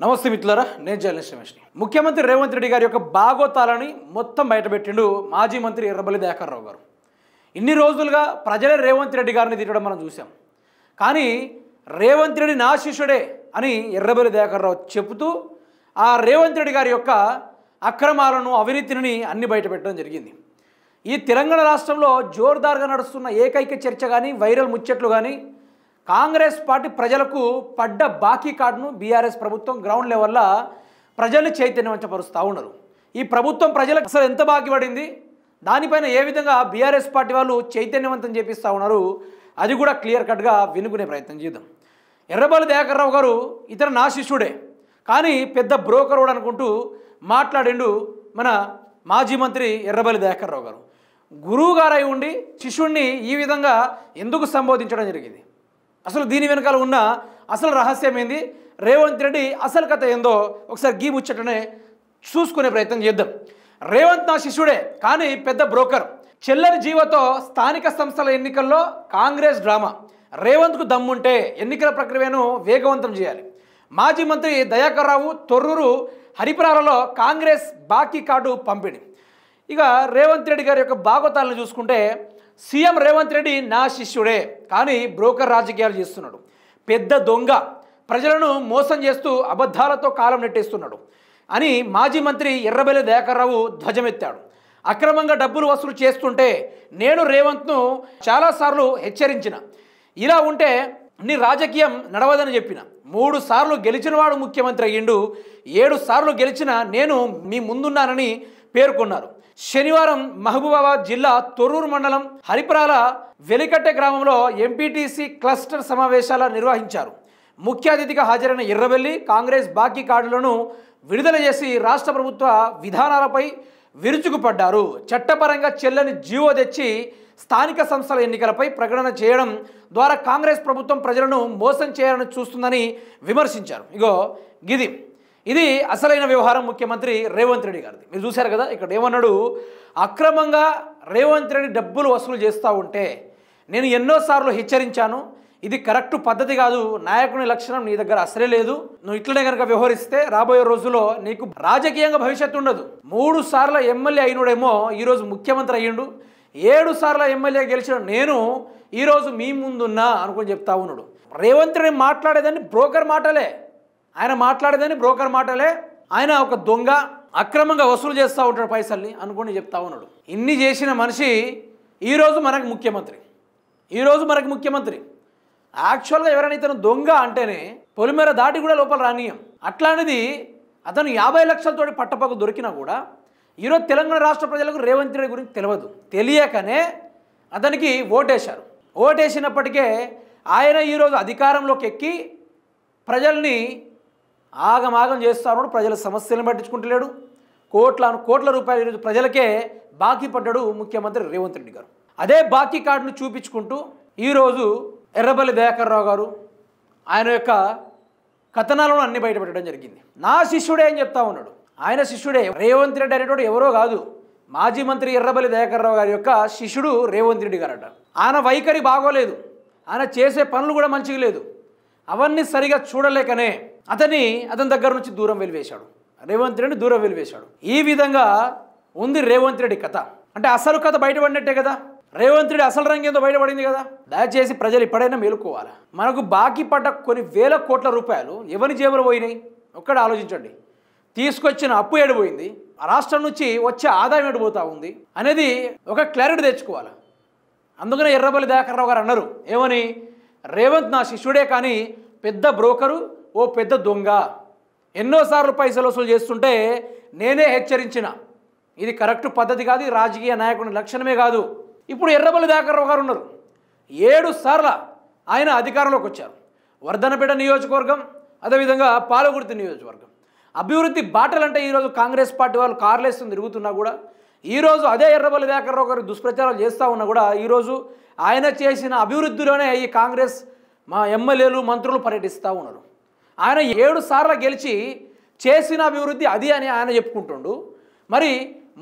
నమస్తే మిత్రులారా, నేను జర్నలిస్ట్ రమేష్ని. ముఖ్యమంత్రి రేవంత్ రెడ్డి గారి యొక్క బాగోతాలని మొత్తం బయటపెట్టిండు మాజీ మంత్రి ఎర్రబెల్లి దయాకర్ రావు గారు. ఇన్ని రోజులుగా ప్రజలే రేవంత్ రెడ్డి గారిని తిట్టడం మనం చూసాం. కానీ రేవంత్ రెడ్డి నా శిష్యుడే అని ఎర్రబెల్లి దయాకర్ రావు చెబుతూ ఆ రేవంత్ రెడ్డి గారి యొక్క అక్రమాలను, అవినీతిని అన్ని బయటపెట్టడం జరిగింది. ఈ తెలంగాణ రాష్ట్రంలో జోర్దార్గా నడుస్తున్న ఏకైక చర్చ కానీ, వైరల్ ముచ్చట్లు కానీ, కాంగ్రెస్ పార్టీ ప్రజలకు పడ్డ బాకీ కార్డును బీఆర్ఎస్ ప్రభుత్వం గ్రౌండ్ లెవెల్లో ప్రజల్ని చైతన్యవంతపరుస్తూ ఉన్నారు. ఈ ప్రభుత్వం ప్రజలకు అసలు ఎంత బాకీ పడింది, దానిపైన ఏ విధంగా బీఆర్ఎస్ పార్టీ వాళ్ళు చైతన్యవంతం చేపిస్తూ ఉన్నారు, అది కూడా క్లియర్ కట్గా వినుకునే ప్రయత్నం చేద్దాం. ఎర్రబెల్లి దయాకర్ రావు గారు ఇతను నా శిష్యుడే, కానీ పెద్ద బ్రోకర్ కూడా అనుకుంటూ మాట్లాడిండు మన మాజీ మంత్రి ఎర్రబెల్లి దయాకర్ రావు గారు. గురువు గారు అయి ఉండి శిష్యుడిని ఈ విధంగా ఎందుకు సంబోధించడం జరిగింది, అసలు దీని వెనకాల ఉన్న అసలు రహస్యం ఏంది, రేవంత్ రెడ్డి అసలు కథ ఏందో ఒకసారి గీ ముచ్చటనే చూసుకునే ప్రయత్నం చేద్దాం. రేవంత్ నా శిష్యుడే, కానీ పెద్ద బ్రోకర్. చెల్లని జీవతో స్థానిక సంస్థల ఎన్నికల్లో కాంగ్రెస్ డ్రామా. రేవంత్కు దమ్ముంటే ఎన్నికల ప్రక్రియను వేగవంతం చేయాలి. మాజీ మంత్రి దయాకర్ రావు తొర్రూరు హరిపురాలలో కాంగ్రెస్ బాకీ కార్డు పంపిణీ. ఇక రేవంత్ రెడ్డి గారి యొక్క బాగోతాలను చూసుకుంటే, సీఎం రేవంత్ రెడ్డి నా శిష్యుడే, కానీ బ్రోకర్ రాజకీయాలు చేస్తున్నాడు, పెద్ద దొంగ, ప్రజలను మోసం చేస్తూ అబద్ధాలతో కాలం నెట్టేస్తున్నాడు అని మాజీ మంత్రి ఎర్రబెల్లి దయాకర్ రావు ధ్వజమెత్తాడు. అక్రమంగా డబ్బులు వసూలు చేస్తుంటే నేను రేవంత్ను చాలాసార్లు హెచ్చరించిన, ఇలా ఉంటే నీ రాజకీయం నడవదని చెప్పిన. 3 సార్లు గెలిచినవాడు ముఖ్యమంత్రి అయ్యిండు, 7 సార్లు గెలిచిన నేను మీ ముందున్నానని పేర్కొన్నారు. శనివారం మహబూబాబాద్ జిల్లా తొర్రూరు మండలం హరిపురాల వెలికట్టె గ్రామంలో ఎంపీటీసీ క్లస్టర్ సమావేశాలు నిర్వహించారు. ముఖ్య అతిథిగా హాజరైన ఎర్రబెల్లి కాంగ్రెస్ బాకీ కార్డులను విడుదల చేసి రాష్ట్ర ప్రభుత్వ విధానాలపై విరుచుకుపడ్డారు. చట్టపరంగా చెల్లని జీవో తెచ్చి స్థానిక సంస్థల ఎన్నికలపై ప్రకటన చేయడం ద్వారా కాంగ్రెస్ ప్రభుత్వం ప్రజలను మోసం చేయాలని చూస్తుందని విమర్శించారు. ఇది అసలైన వ్యవహారం ముఖ్యమంత్రి రేవంత్ రెడ్డి గారిది. మీరు చూశారు కదా, ఇక్కడ ఏమన్నాడు, అక్రమంగా రేవంత్ రెడ్డి డబ్బులు వసూలు చేస్తూ ఉంటే నేను ఎన్నోసార్లు హెచ్చరించాను, ఇది కరెక్ట్ పద్ధతి కాదు, నాయకుని లక్షణం నీ దగ్గర అసలే లేదు, నువ్వు ఇట్లనే కనుక వ్యవహరిస్తే రాబోయే రోజుల్లో నీకు రాజకీయంగా భవిష్యత్తు ఉండదు. 3 సార్ల ఎమ్మెల్యే అయినోడేమో ఈరోజు ముఖ్యమంత్రి అయ్యిండు, 7 సార్ల ఎమ్మెల్యే గెలిచిన నేను ఈరోజు మీ ముందున్నా అనుకుని చెప్తా ఉన్నాడు. రేవంత్ రెడ్డి మాట్లాడేదాన్ని బ్రోకర్ మాటలే, ఆయన ఒక దొంగ, అక్రమంగా వసూలు చేస్తూ ఉంటాడు పైసల్ని అనుకుని చెప్తా ఉన్నాడు. ఇన్ని చేసిన మనిషి ఈరోజు మనకు ముఖ్యమంత్రి. యాక్చువల్గా ఎవరైనా ఇతను దొంగ అంటేనే పొలిమేర దాటి కూడా లోపల రానియం. అట్లాంటిది అతను 50 లక్షలతోటి పట్టపక్క దొరికినా కూడా ఈరోజు తెలంగాణ రాష్ట్ర ప్రజలకు రేవంత్ రెడ్డి గురించి తెలియకనే అతనికి ఓటేశారు. ఓటేసినప్పటికే ఆయన ఈరోజు అధికారంలోకి ఎక్కి ప్రజల్ని ఆగమాగం చేస్తూ ఉన్నాడు, ప్రజల సమస్యలను పట్టించుకుంటలేడు. కోట్ల రూపాయలు ఈరోజు ప్రజలకే బాకీ పడ్డాడు ముఖ్యమంత్రి రేవంత్ రెడ్డి గారు. అదే బాకీ కార్డును చూపించుకుంటూ ఈరోజు ఎర్రబెల్లి దయాకర్ రావు గారు ఆయన యొక్క కథనాలను అన్ని బయటపెట్టడం జరిగింది. నా శిష్యుడే అని చెప్తా ఉన్నాడు. ఆయన శిష్యుడే, రేవంత్ రెడ్డి అనేటోడు ఎవరో కాదు, మాజీ మంత్రి ఎర్రబెల్లి దయాకర్ రావు గారి యొక్క శిష్యుడు రేవంత్ రెడ్డి గారట. ఆయన వైఖరి బాగోలేదు, ఆయన చేసే పనులు కూడా మంచిగా లేదు, అవన్నీ సరిగా చూడలేకనే అతని దగ్గర నుంచి దూరం వెలివేశాడు, రేవంత్ రెడ్డి దూరం వెలివేశాడు. ఈ విధంగా ఉంది రేవంత్ రెడ్డి కథ. అంటే అసలు కథ బయటపడినట్టే కదా, రేవంత్ రెడ్డి అసలు రంగేందో బయటపడింది కదా. దయచేసి ప్రజలు ఇప్పుడైనా మేలుకోవాలి. మనకు బాకీ పడ్డ కొన్ని వేల కోట్ల రూపాయలు ఎవరి జేబులు పోయినాయి ఒక్కడ ఆలోచించండి. తీసుకొచ్చిన అప్పు ఏడిపోయింది, రాష్ట్రం నుంచి వచ్చే ఆదాయం ఏడిపోతూ ఉంది అనేది ఒక క్లారిటీ తెచ్చుకోవాలి. అందుకనే ఎర్రబెల్లి దయాకర్ రావు గారు అన్నారు ఏమని, రేవంత్ నా శిష్యుడే, కానీ పెద్ద బ్రోకరు, ఓ పెద్ద దొంగ, ఎన్నోసార్లు పైసలు వసూలు చేస్తుంటే నేనే హెచ్చరించిన, ఇది కరెక్ట్ పద్ధతి కాదు, రాజకీయ నాయకుని లక్షణమే కాదు. ఇప్పుడు ఎర్రబెల్లి దయాకర్ రావు గారు ఉన్నారు, 7 సార్లు ఆయన అధికారంలోకి వచ్చారు. వర్ధనపేట నియోజకవర్గం, అదేవిధంగా పాలకుర్తి నియోజకవర్గం అభివృద్ధి బాటలంటే ఈరోజు కాంగ్రెస్ పార్టీ వాళ్ళు కార్లేస్తుంది తిరుగుతున్నా కూడా, ఈరోజు అదే ఎర్రబెల్లి దయాకర్ రావు గారు దుష్ప్రచారాలు చేస్తూ ఉన్నా కూడా ఈరోజు ఆయన చేసిన అభివృద్ధిలోనే ఈ కాంగ్రెస్ మా ఎమ్మెల్యేలు మంత్రులు పర్యటిస్తూ ఉన్నారు. ఆయన 7 సార్లు గెలిచి చేసిన అభివృద్ధి అది అని ఆయన చెప్పుకుంటుండు. మరి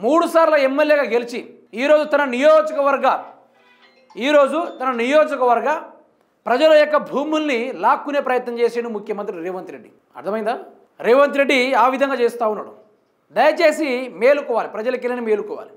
3 సార్లు ఎమ్మెల్యేగా గెలిచి ఈరోజు తన నియోజకవర్గ ప్రజల యొక్క భూముల్ని లాక్కునే ప్రయత్నం చేసిండు ముఖ్యమంత్రి రేవంత్ రెడ్డి. అర్థమైందా? రేవంత్ రెడ్డి ఆ విధంగా చేస్తూ ఉన్నాడు. దయచేసి మేలుకోవాలి, ప్రజలకి మేలుకోవాలి.